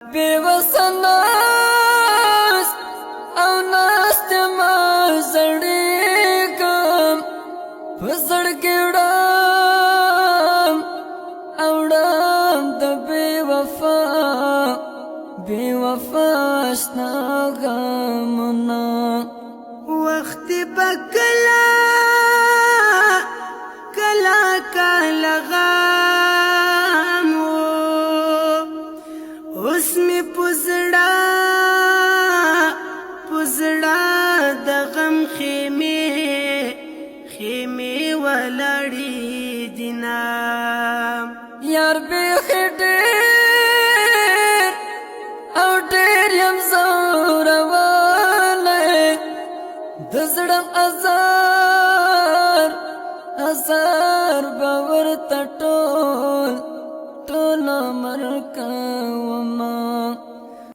बेवसनास او ناست ما زړېږم په زړګي وړم د بې وفا شنه غمونه وخت به کله غم و اوس مې په زړه د غم خیمې